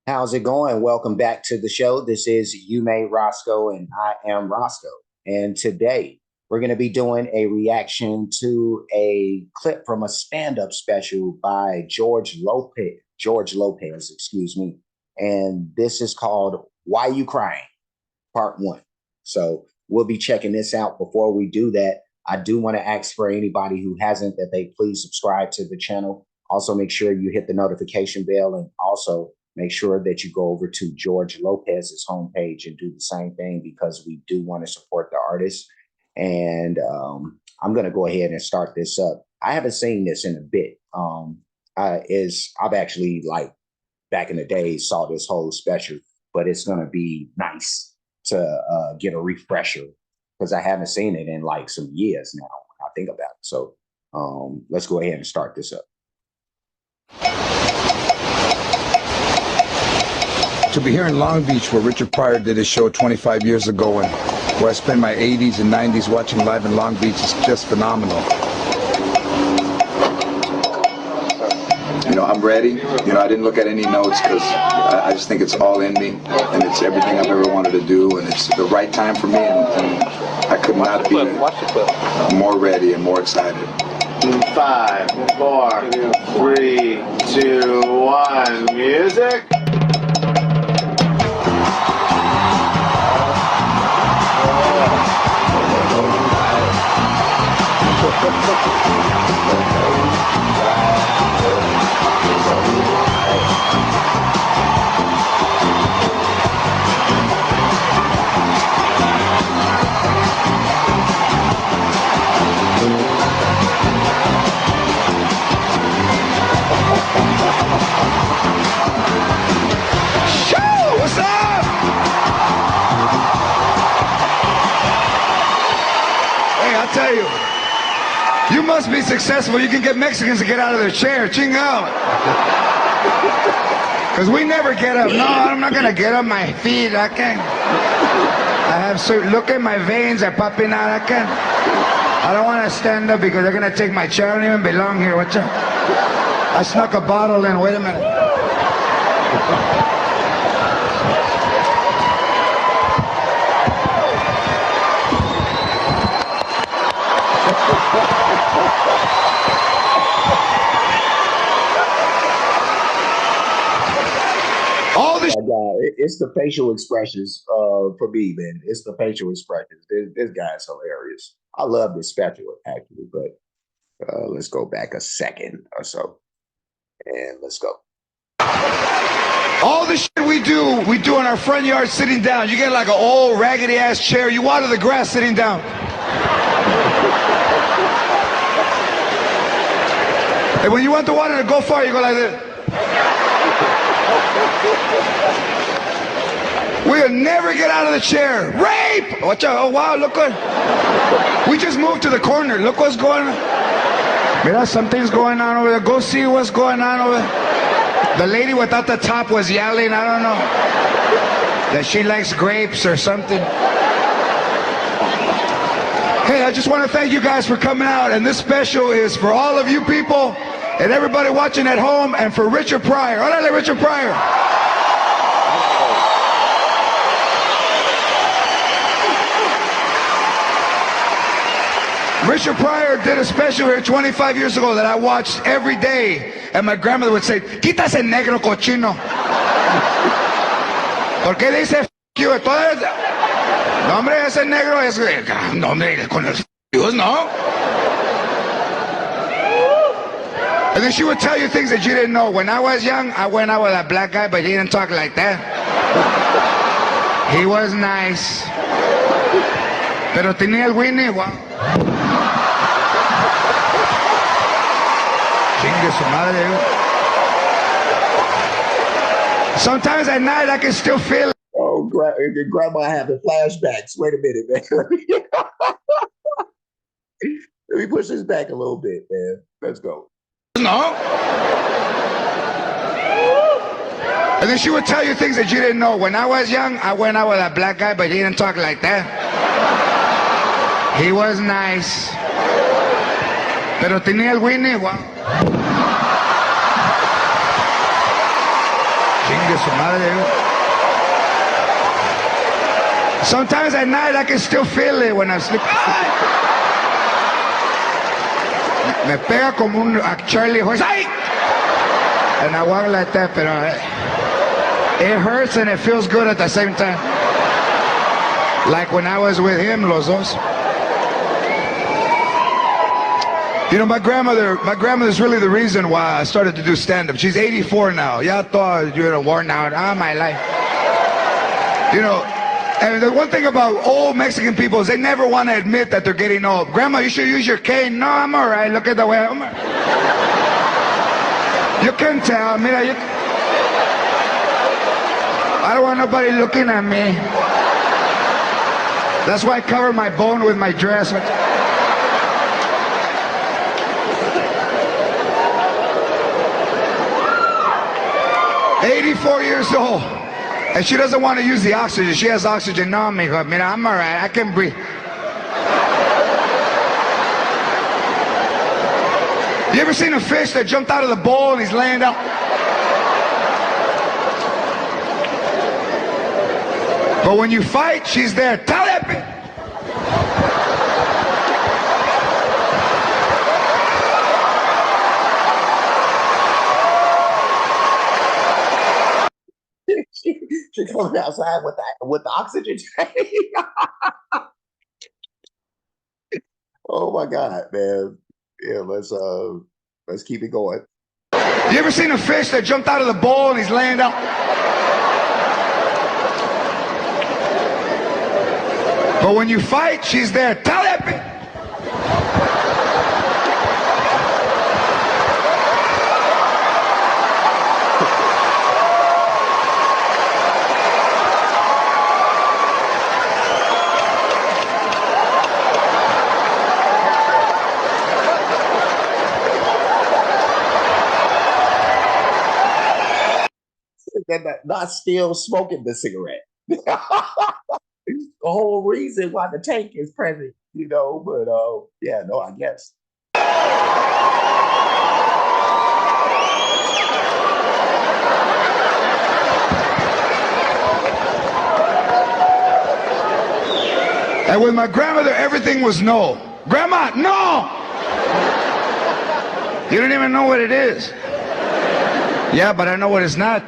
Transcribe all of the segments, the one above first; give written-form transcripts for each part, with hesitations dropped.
How's it going? Welcome back to the show. This is You Made Roscoe, and I am Roscoe. And today we're going to be doing a reaction to a clip from a stand-up special by George Lopez. George Lopez, excuse me. And this is called "Why You Crying?" Part One. So we'll be checking this out. Before we do that, I do want to ask for anybody who hasn't that they please subscribe to the channel. Also, make sure you hit the notification bell, and also make sure that you go over to George Lopez's homepage and do the same thing because we do want to support the artist. And I'm going to go ahead and start this up. I haven't seen this in a bit. I've actually, like, back in the day saw this whole special, but it's going to be nice to get a refresher because I haven't seen it in like some years now. I think about it. So let's go ahead and start this up. To be here in Long Beach where Richard Pryor did his show 25 years ago and where I spent my 80s and 90s watching live in Long Beach is just phenomenal. You know, I'm ready. You know, I didn't look at any notes because I just think it's all in me and it's everything I've ever wanted to do and it's the right time for me and I could not be more ready and more excited. 5, 4, 3, 2, 1, music. What's up? Hey, I'll tell you, you must be successful. You can get Mexicans to get out of their chair. Ching out. Because we never get up. No, I'm not going to get up my feet. I can't. I have certain, look at my veins are popping out. I can't. I don't want to stand up because they're going to take my chair. I don't even belong here. Watch out. I snuck a bottle in. Wait a minute. All this It's the facial expressions for me, man. It's the facial expressions. This guy's hilarious. I love this special actually, but let's go back a second or so, and let's go. all the shit we do in our front yard sitting down. You get like an old raggedy ass chair, you water the grass sitting down. And when you want the water to go far, you go like this. We'll never get out of the chair. Rape! Watch out. Oh, wow, look what. We just moved to the corner. Look what's going on. Mira, something's going on over there. Go see what's going on over there. The lady without the top was yelling, I don't know, that she likes grapes or something. Hey, I just want to thank you guys for coming out. And this special is for all of you people and everybody watching at home and for Richard Pryor. Órale, Richard Pryor. Richard Pryor did a special here 25 years ago that I watched every day, and my grandmother would say, "Quita ese negro cochino." ¿Por qué dice f*** you? Entonces, no, hombre, ese negro es... No, hombre, con el Dios, no. And then she would tell you things that you didn't know. When I was young, I went out with a black guy, but he didn't talk like that. He was nice. Pero tenía el Winnie, wow. Chingue su madre. Sometimes at night I can still feel it. Oh, grandma having flashbacks. Wait a minute, man. Let me push this back a little bit, man. Let's go. No. And then she would tell you things that you didn't know. When I was young, I went out with a black guy, but he didn't talk like that. He was nice. Pero tenía el Winnie, wow. Chingue su madre. Sometimes at night I can still feel it when I sleep. ¡Ay! Me pega como un Charlie horse. ¡Ay! And I walk like that, but it hurts and it feels good at the same time. Like when I was with him, los dos. You know, my grandmother's really the reason why I started to do stand-up. She's 84 now. Ya thought you were worn out all my life. You know, and the one thing about old Mexican people is they never want to admit that they're getting old. Grandma, you should use your cane. No, I'm all right. Look at the way I'm. You can tell. Mira, I don't want nobody looking at me. That's why I cover my bone with my dress. 84 years old, and she doesn't want to use the oxygen. She has oxygen. No, mijo, mira, I'm all right. I can breathe. You ever seen a fish that jumped out of the bowl and he's laying down? But when you fight, she's there. Telepe! She coming outside with the oxygen tank. Oh my God, man. Yeah, let's keep it going. You ever seen a fish that jumped out of the bowl and he's laying down? But when you fight, she's there. Telepe! Not still smoking the cigarette. The whole reason why the tank is present, you know, but yeah, no, I guess. And with my grandmother, everything was no. Grandma, no! You don't even know what it is. Yeah, but I know what it's not.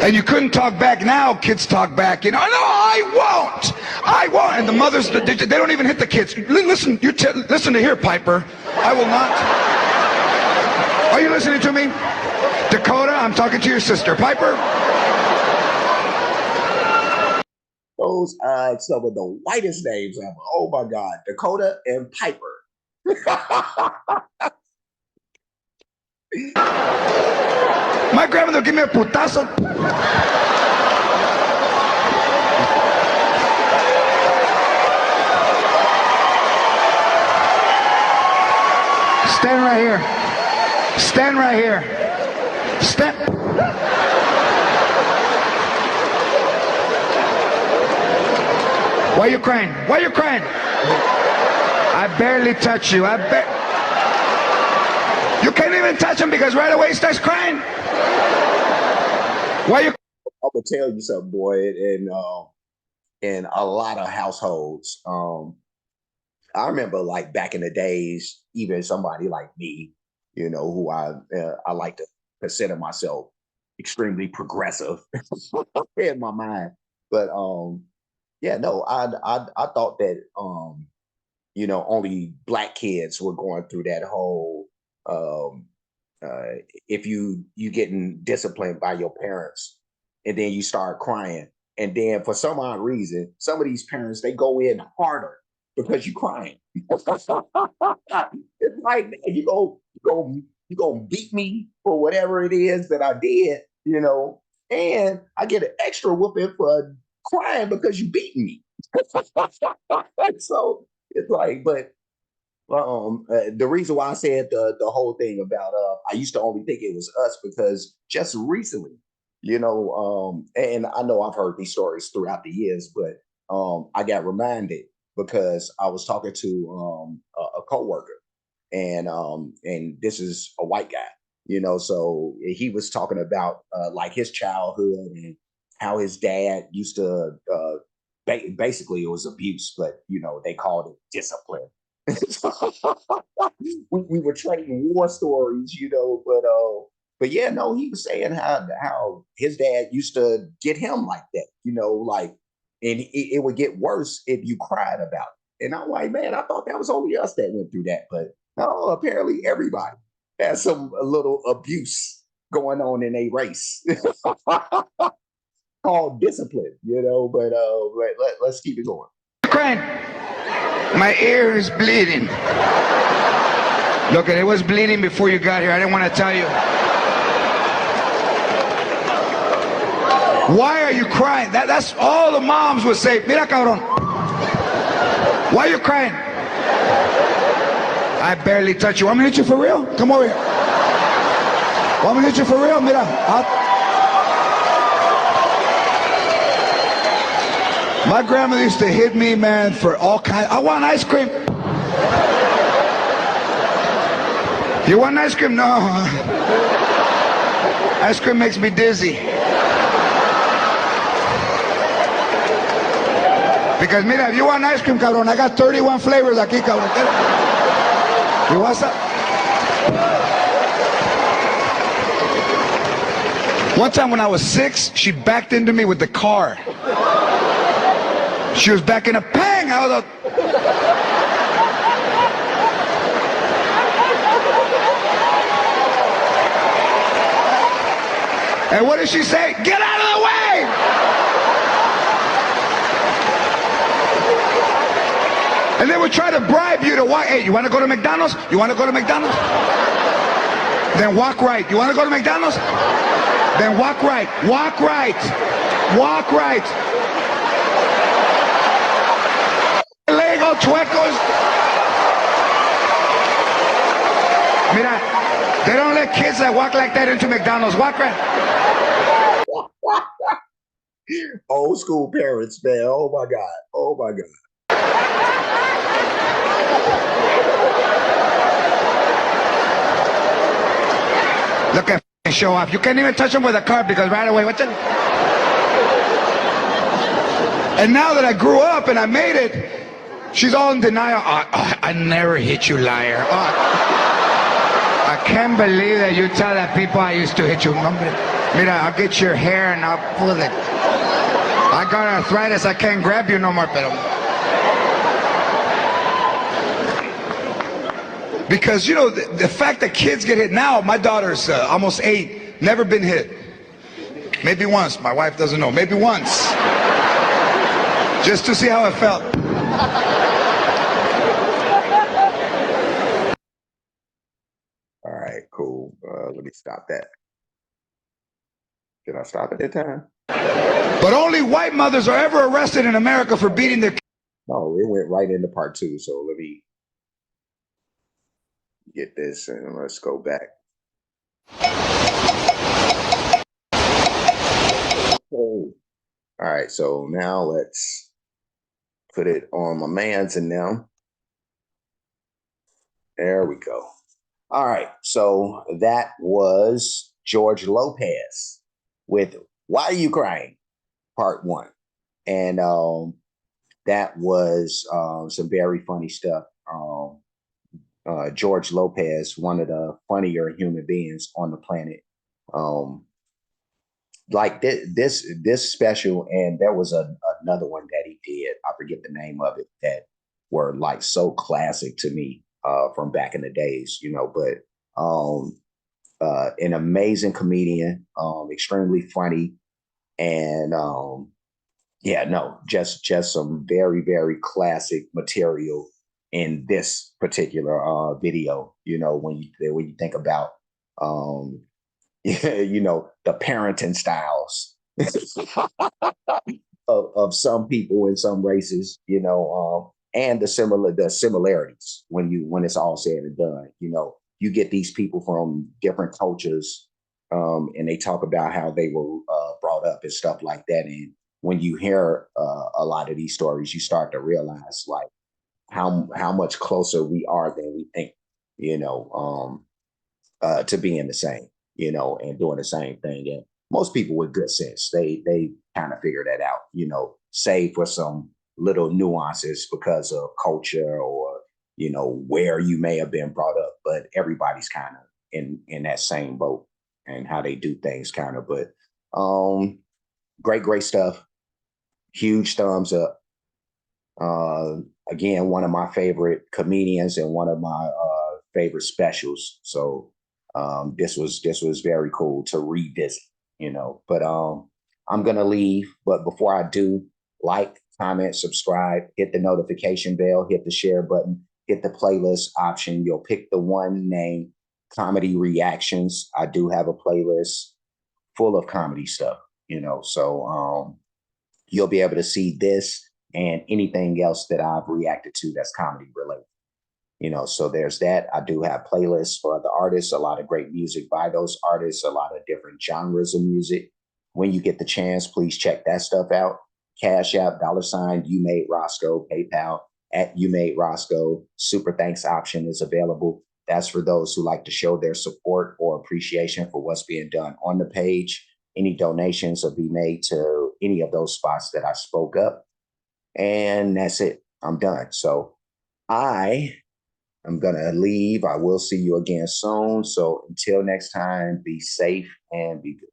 And you couldn't talk back. Now kids talk back. You know, no, I won't. I won't. And the mothers, they don't even hit the kids. Listen, listen to here, Piper. I will not. Are you listening to me? Dakota, I'm talking to your sister. Piper? Those are some of the whitest names ever. Oh my God. Dakota and Piper. My grandmother give me a putazo. Stand right here. Stand right here. Stand. Why are you crying? Why are you crying? I barely touch you. You can't even touch him because right away he starts crying. Why you? I'm gonna tell you something, boy. In a lot of households, I remember like back in the days, even somebody like me, you know, who I like to consider myself extremely progressive in my mind, but yeah, no, I thought that you know, only black kids were going through that whole um if you getting disciplined by your parents and then you start crying and then for some odd reason some of these parents they go in harder because you crying. It's like man, you go beat me for whatever it is that I did, you know, and I get an extra whooping for crying because you beat me. So it's like, but the reason why I said the whole thing about I used to only think it was us because just recently, you know, and I know I've heard these stories throughout the years, but I got reminded because I was talking to a coworker, and this is a white guy, So he was talking about like his childhood and how his dad used to basically it was abuse, but they called it discipline. we were trading war stories, but yeah, no, he was saying how his dad used to get him like that, like, and it would get worse if you cried about it. And I'm like, man, I thought that was only us that went through that, but no, apparently everybody has some a little abuse going on in a race called discipline, but let's keep it going. Crying. My ear is bleeding. Look, it was bleeding before you got here. I didn't want to tell you. Why are you crying? That's all the moms would say. Mira, cabrón. Why are you crying? I barely touch you. Want me to hit you for real? Come over here. Want me to hit you for real? Mira. My grandmother used to hit me, man, for all kinds. I want ice cream. You want ice cream? No. Ice cream makes me dizzy. Because mira, if you want ice cream, cabrón, I got 31 flavors aquí, cabrón. You want some? One time when I was 6, she backed into me with the car. She was backing a bang. I was like, and what did she say? Get out of the way! And they would try to bribe you to walk. Hey, you want to go to McDonald's? You want to go to McDonald's? Then walk right. You want to go to McDonald's? Then walk right. Walk right. Walk right. Lego chuecos. Mira, they don't let kids that walk like that into McDonald's. Walk right. Old school parents, man. Oh my God. Oh my God. Look at show off. You can't even touch them with a car because right away, what's it? And now that I grew up and I made it, she's all in denial. I never hit you, liar. I can't believe that you tell that people I used to hit you. Mira, I'll get your hair and I'll pull it. I got arthritis. I can't grab you no more, pero. Because, the fact that kids get hit now, my daughter's almost 8, never been hit. Maybe once. My wife doesn't know. Maybe once. Just to see how it felt. All right, cool. Let me stop that. Did I stop at that time? But only white mothers are ever arrested in America for beating their kids. No, it went right into part 2. So let me get this and let's go back. All right, so now let's put it on my man's and now. There we go. All right, so that was George Lopez with Why Are You Crying? Part 1. And that was some very funny stuff. George Lopez, one of the funnier human beings on the planet. Like this special, and there was another one that he did. I forget the name of it, that were like so classic to me from back in the days, but an amazing comedian, extremely funny, and yeah, no, just some very, very classic material in this particular video. When you think about the parenting styles of some people in some races, and the similarities when it's all said and done. You get these people from different cultures, and they talk about how they were brought up and stuff like that. And when you hear a lot of these stories, you start to realize like how much closer we are than we think. to being the same, and doing the same thing. And most people with good sense, they kind of figure that out, save for some little nuances because of culture or where you may have been brought up, but everybody's kind of in that same boat and how they do things kind of. But great stuff. Huge thumbs up. Uh, Again, one of my favorite comedians and one of my favorite specials. So this was very cool to revisit, But I'm gonna leave. But before I do, like, comment, subscribe, hit the notification bell, hit the share button, hit the playlist option. You'll pick the one name, comedy reactions. I do have a playlist full of comedy stuff, So you'll be able to see this and anything else that I've reacted to that's comedy related. So there's that. I do have playlists for other artists, a lot of great music by those artists, a lot of different genres of music. When you get the chance, please check that stuff out. Cash App, $ you made Roscoe, PayPal at you made Roscoe. Super thanks option is available. That's for those who like to show their support or appreciation for what's being done on the page. Any donations will be made to any of those spots that I spoke up. And that's it. I'm done. So I'm going to leave. I will see you again soon. So until next time, be safe and be good.